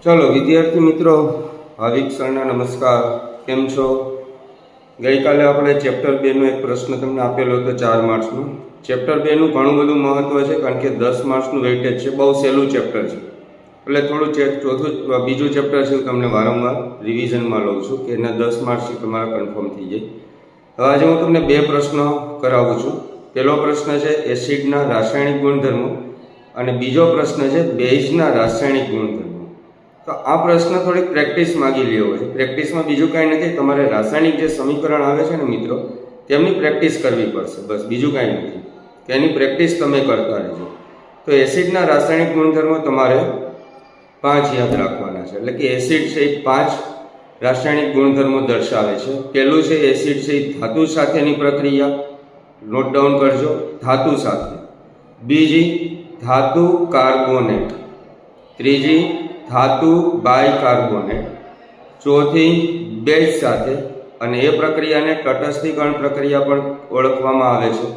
चलो विद्यार्थी मित्रों, भाविक सरना नमस्कार। केम छो? गई काले आपणे चेप्टर 2 नो एक प्रश्न तमने आपेलो हतो 4 मार्क्सनो। चेप्टर 2 નું ઘણું બધું મહત્વ છે કારણ કે 10 માર્ક્સનું વેઇટેજ છે, બહુ સહેલું ચેપ્ટર છે એટલે થોડું ચોથું બીજું ચેપ્ટર છે તમને વારંવાર રિવિઝનમાં લઉં છું કે એના 10 માર્ક્સ તમારા કન્ફર્મ થઈ જાય। હવે આજે હું તમને બે પ્રશ્નો કરાવું છું। પહેલો પ્રશ્ન છે એસિડના રાસાયણિક ગુણધર્મો અને બીજો પ્રશ્ન છે બેઝના રાસાયણિક ગુણધર્મો। તો આ પ્રશ્ન થોડીક પ્રેક્ટિસ માંગી લેવો છે। પ્રેક્ટિસમાં બીજું કાંઈ નથી, તમારે રાસાયણિક જે સમીકરણ આવે છે ને મિત્રો, તેમની પ્રેક્ટિસ કરવી પડશે, બસ બીજું કાંઈ નથી કે એની પ્રેક્ટિસ તમે કરતા રહેજો। તો એસિડના રાસાયણિક ગુણધર્મો તમારે 5 યાદ રાખવાના છે, એટલે કે એસિડ છે એ 5 રાસાયણિક ગુણધર્મો દર્શાવે છે। પહેલું છે એસિડ છે એ ધાતુ સાથેની પ્રક્રિયા, નોટ ડાઉન કરજો, ધાતુ સાથે। બીજી ધાતુ કાર્બોનેટ, ત્રીજી ધાતુ બાયકાર્બોનેટ, ચોથી બેઝ સાથે, અને એ પ્રક્રિયાને તટસ્થીકરણ પ્રક્રિયા પણ ઓળખવામાં આવે છે।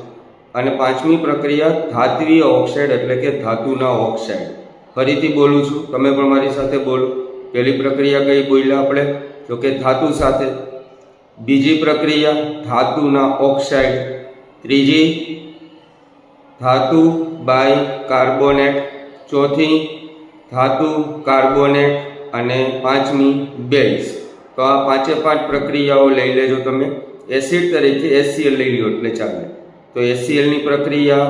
અને પાંચમી પ્રક્રિયા ધાત્વીય ઓક્સાઇડ એટલે કે ધાતુના ઓક્સાઇડ। ફરીથી બોલું છું, તમે પણ મારી સાથે બોલો। પહેલી પ્રક્રિયા કઈ બોલ્યા આપણે? તો કે ધાતુ સાથે। બીજી પ્રક્રિયા ધાતુના ઓક્સાઇડ, ત્રીજી ધાતુ બાયકાર્બોનેટ, ચોથી ધાતુ કાર્બોનેટ અને પાંચમી બેઝ। તો આ 5 પ્રક્રિયાઓ લઈ લેજો તમે। એસિડ તરીકે HCl લઈ લો એટલે ચાલે, તો HCl ની પ્રક્રિયા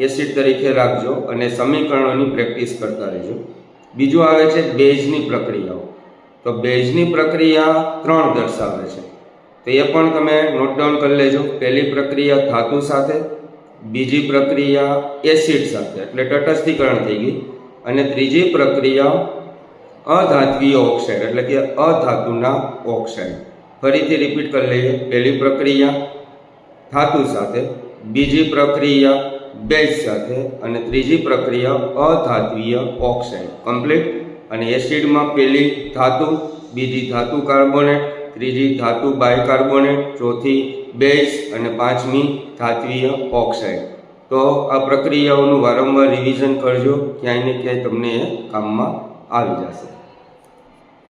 એસિડ તરીકે રાખજો અને સમીકરણોની પ્રેક્ટિસ કરતા રહેજો। બીજું આવે છે બેઝની પ્રક્રિયાઓ। તો બેઝની પ્રક્રિયા 3 દર્શાવે છે, તો એ પણ તમે નોટ ડાઉન કરી લેજો। પહેલી પ્રક્રિયા ધાતુ સાથે, બીજી પ્રક્રિયા એસિડ સાથે એટલે તટસ્થીકરણ થઈ ગઈ, અને ત્રીજી પ્રક્રિયા અધાત્વીય ઓક્સાઇડ એટલે કે અધાતુના ઓક્સાઇડ। ફરીથી રિપીટ કરી લઈએ। પહેલી પ્રક્રિયા ધાતુ સાથે, બીજી પ્રક્રિયા બેઝ સાથે, અને ત્રીજી પ્રક્રિયા અધાત્વીય ઓક્સાઇડ। કમ્પ્લીટ। અને એસિડમાં પહેલી ધાતુ, બીજી ધાતુ કાર્બોનેટ, ત્રીજી ધાતુ બાયકાર્બોનેટ, ચોથી બેઝ અને પાંચમી ધાત્વીય ઓક્સાઇડ। તો આ પ્રક્રિયાઓનું વારંવાર રિવિઝન કરજો, ક્યાંય ને ક્યાંય તમને એ કામમાં આવી જશે।